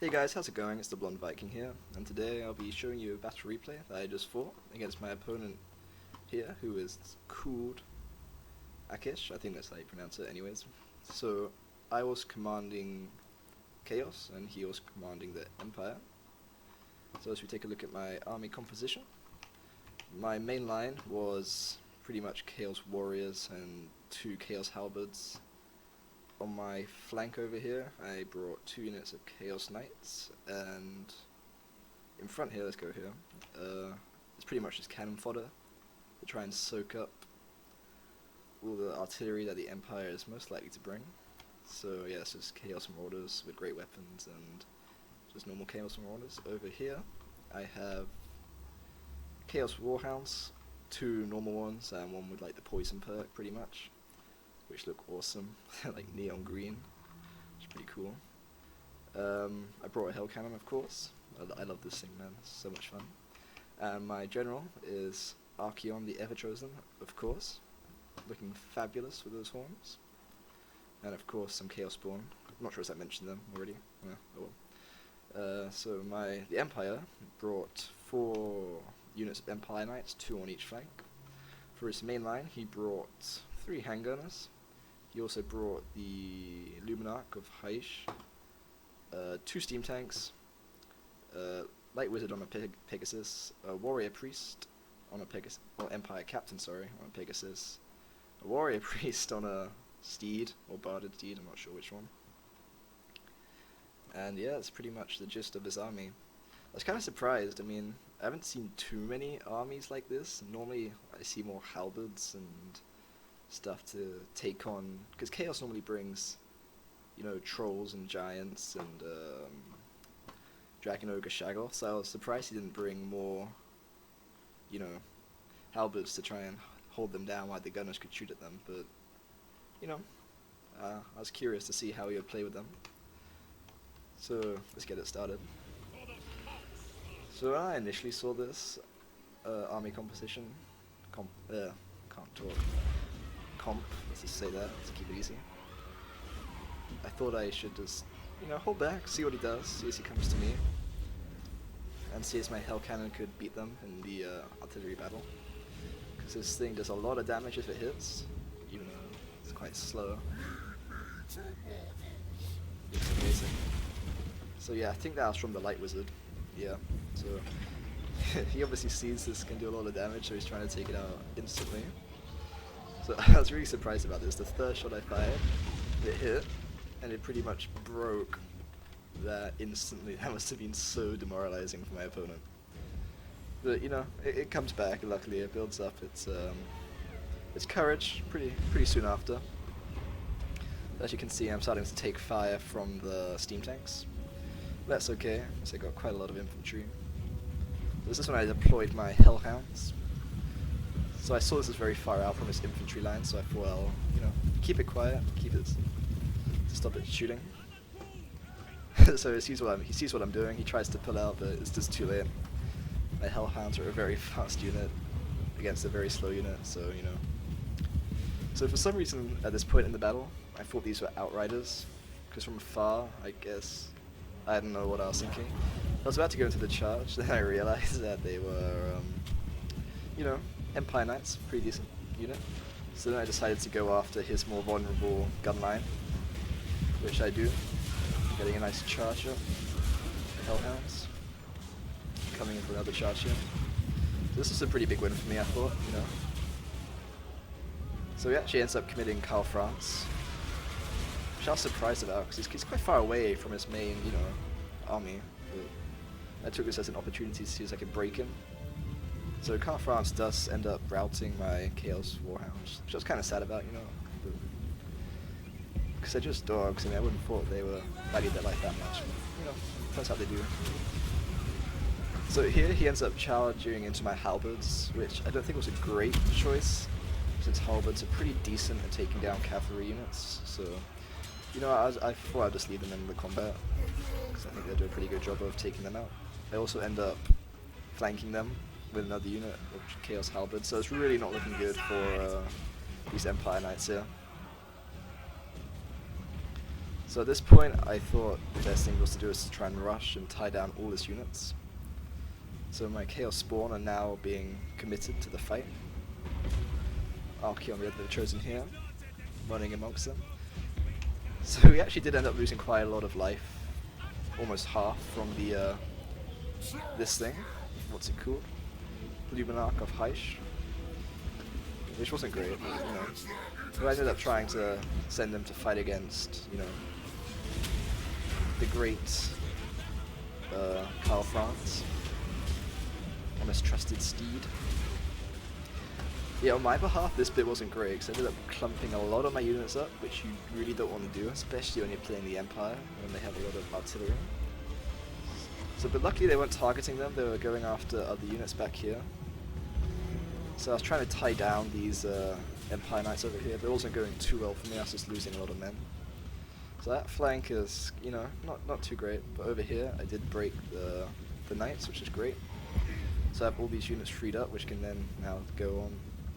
Hey guys, how's it going? It's the Blonde Viking here, and today I'll be showing you a battle replay that I just fought against my opponent here, who is called Akish. I think that's how you pronounce it anyways. So, I was commanding Chaos, and he was commanding the Empire. So as we take a look at my army composition, my main line was pretty much Chaos Warriors and 2 Chaos Halberds. On my flank over here, I brought 2 units of Chaos Knights, and in front here, let's go here, it's pretty much just cannon fodder to try and soak up all the artillery that the Empire is most likely to bring. So yeah, it's just Chaos Marauders with great weapons and just normal Chaos Marauders. Over here, I have Chaos Warhounds, 2 normal ones, and one with like the poison perk pretty much, which look awesome. Like neon green, which is pretty cool. I brought a Hell Cannon, of course. I love this thing, man. It's so much fun. And my general is Archeon the Ever-Chosen, of course, looking fabulous with those horns. And of course some Chaos Spawn. I'm not sure if I mentioned them already. Yeah, oh well. So the Empire brought 4 units of Empire Knights, 2 on each flank. For his main line, he brought 3 handgunners. He also brought the Luminarch of Haish, 2 steam tanks, Light Wizard on a Pegasus, a Warrior Priest on a Pegasus, or Empire Captain, sorry, on a Pegasus, a Warrior Priest on a Steed, or Barded Steed, I'm not sure which one. And yeah, that's pretty much the gist of his army. I was kind of surprised. I mean, I haven't seen too many armies like this. Normally, I see more halberds and stuff to take on, because Chaos normally brings, you know, trolls and giants and Dragon Ogre Shaggoth, so I was surprised he didn't bring more, you know, halberds to try and hold them down while the gunners could shoot at them, but, you know, I was curious to see how he would play with them. So, let's get it started. So when I initially saw this army composition, can't talk, let's just say that, let's keep it easy. I thought I should just, you know, hold back, see what he does, see as he comes to me, and see as my Hell Cannon could beat them in the artillery battle. Because this thing does a lot of damage if it hits, even though it's quite slow. It's amazing. So yeah, I think that was from the Light Wizard. Yeah, so he obviously sees this can do a lot of damage, so he's trying to take it out instantly. So I was really surprised about this. The third shot I fired, it hit, and it pretty much broke that instantly. That must have been so demoralizing for my opponent. But you know, it comes back. Luckily, it builds up its courage pretty soon after. As you can see, I'm starting to take fire from the steam tanks. That's okay, so I got quite a lot of infantry. This is when I deployed my Hellhounds. So I saw this was very far out from his infantry line, so I thought, well, you know, keep it quiet, keep it to stop it shooting. So he sees what I'm doing. He tries to pull out, but it's just too late. My Hellhounds are a very fast unit against a very slow unit, so you know. So for some reason, at this point in the battle, I thought these were Outriders, because from afar, I guess, I don't know what I was thinking. I was about to go into the charge, then I realized that they were, you know, Empire Knights, pretty decent unit. So then I decided to go after his more vulnerable gun line, which I do, getting a nice charge up. Hellhounds coming in for another charge here. So this was a pretty big win for me, I thought, you know. So he actually ends up committing Karl Franz, which I was surprised about, because he's quite far away from his main, you know, army. But I took this as an opportunity to see if I could break him. So Karl Franz does end up routing my Chaos Warhounds, which I was kind of sad about, you know. Because they're just dogs. I mean, I wouldn't have thought they were valued their life that much, but, you know, turns out they do. So here he ends up charging into my halberds, which I don't think was a great choice, since halberds are pretty decent at taking down cavalry units. So, you know, I thought I'd just leave them in the combat, because I think they do a pretty good job of taking them out. I also end up flanking them with another unit of Chaos Halberd, so it's really not looking good for these Empire Knights here. So at this point, I thought the best thing was to do is to try and rush and tie down all his units. So my Chaos Spawn are now being committed to the fight. Archaeon Red they've chosen here, running amongst them. So we actually did end up losing quite a lot of life, almost half from the this thing. What's it called? Luminarch of Heish, which wasn't great, but, you know. So I ended up trying to send them to fight against, you know, the great Karl Franz, a mistrusted steed. Yeah, on my behalf, this bit wasn't great, because I ended up clumping a lot of my units up, which you really don't want to do, especially when you're playing the Empire, when they have a lot of artillery. So, but luckily they weren't targeting them, they were going after other units back here. So I was trying to tie down these Empire Knights over here, but it wasn't going too well for me, I was just losing a lot of men. So that flank is, you know, not too great, but over here I did break the Knights, which is great. So I have all these units freed up, which can then now go on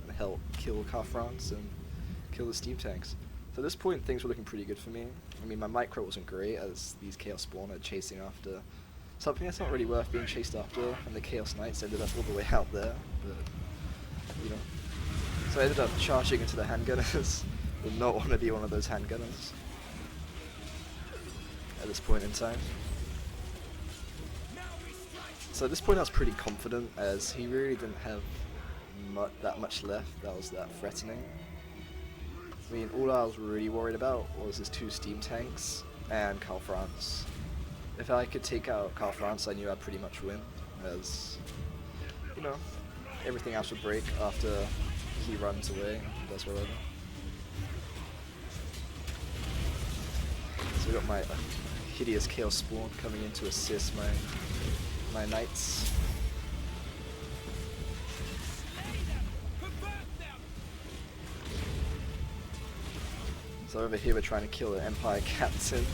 and help kill Karl Franz and kill the steam tanks. So at this point things were looking pretty good for me. I mean, my micro wasn't great, as these Chaos Spawn are chasing after something that's not really worth being chased after, and the Chaos Knights ended up all the way out there, but, you know. So I ended up charging into the handgunners. Did not want to be one of those handgunners at this point in time. So at this point I was pretty confident, as he really didn't have that much left that was that threatening. I mean, all I was really worried about was his 2 steam tanks and Karl Franz. If I could take out Karl Franz, I knew I'd pretty much win, as, you know, everything else would break after he runs away and does whatever. So we got my hideous Chaos Spawn coming in to assist my knights. So over here we're trying to kill the Empire Captain.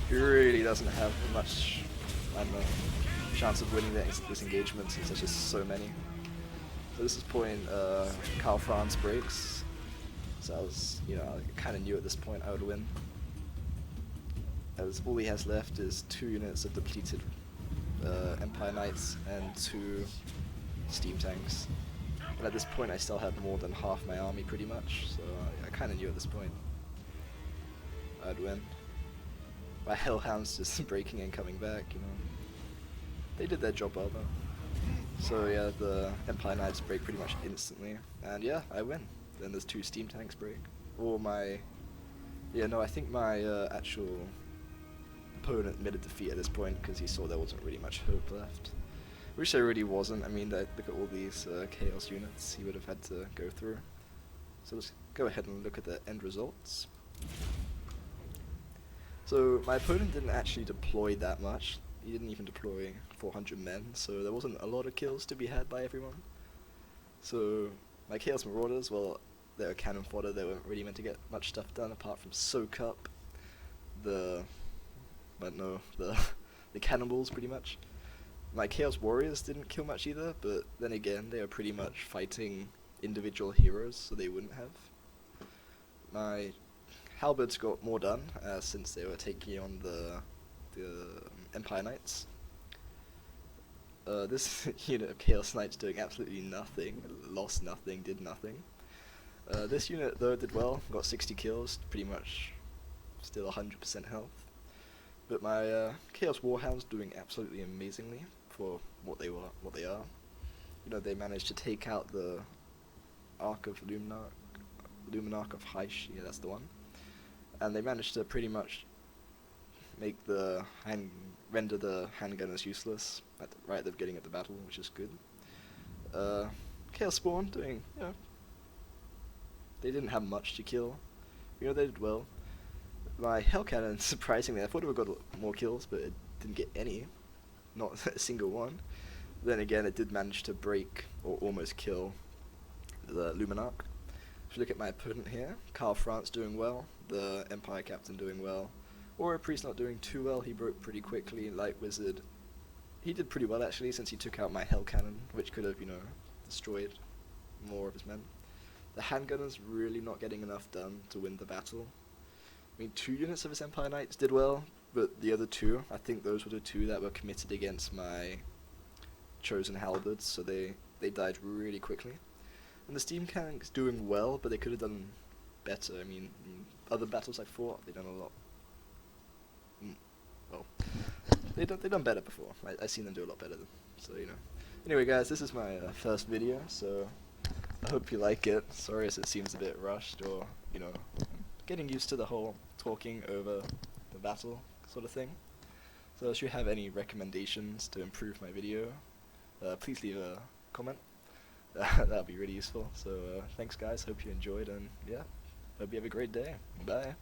He really doesn't have much, I don't know, chance of winning this engagement, since there's just so many. So this is point Karl Franz breaks. So I was, you know, I kind of knew at this point I would win, as all he has left is 2 units of depleted Empire Knights and 2 steam tanks. And at this point I still had more than half my army pretty much, so I kind of knew at this point I'd win. My Hellhounds just breaking and coming back, you know. They did their job well though. So yeah, the Empire Knights break pretty much instantly, and yeah, I win. Then there's 2 steam tanks break. Or my... yeah, no, I think my actual opponent admitted defeat at this point, because he saw there wasn't really much hope left. Which there really wasn't. I mean, look at all these Chaos units he would have had to go through. So let's go ahead and look at the end results. So my opponent didn't actually deploy that much. He didn't even deploy 400 men, so there wasn't a lot of kills to be had by everyone. So my Chaos Marauders, well, they were cannon fodder. They weren't really meant to get much stuff done apart from soak up the cannonballs pretty much. My Chaos Warriors didn't kill much either, but then again, they were pretty much fighting individual heroes, so they wouldn't have. My Halberds got more done, since they were taking on the Empire Knights. This unit of Chaos Knights doing absolutely nothing, lost nothing, did nothing. This unit though did well, got 60 kills, pretty much still 100% health. But my Chaos Warhounds doing absolutely amazingly for what they are. You know, they managed to take out the Arc of Luminarch of Heish, yeah, that's the one. And they managed to pretty much make render the handgunners useless right at the beginning of the battle, which is good. Chaos Spawn doing, you know, they didn't have much to kill. You know, they did well. My Hell Cannon, surprisingly, I thought it would have got more kills, but it didn't get any. Not a single one. Then again, it did manage to break, or almost kill, the Luminarch. If you look at my opponent here, Karl Franz doing well, the Empire Captain doing well, Aura Priest not doing too well, he broke pretty quickly. Light Wizard, he did pretty well actually, since he took out my Hell Cannon, which could have, you know, destroyed more of his men. The handgunners really not getting enough done to win the battle. I mean, 2 units of his Empire Knights did well, but the other 2, I think those were the 2 that were committed against my chosen halberds, so they died really quickly. And the steam tank's doing well, but they could have done better. I mean, other battles I fought, they done a lot. Well, they done better before. I seen them do a lot better. So you know. Anyway, guys, this is my first video, so I hope you like it. Sorry if it seems a bit rushed, or you know, getting used to the whole talking over the battle sort of thing. So if you have any recommendations to improve my video, please leave a comment. That would be really useful. So thanks guys, hope you enjoyed, and yeah, hope you have a great day. Bye.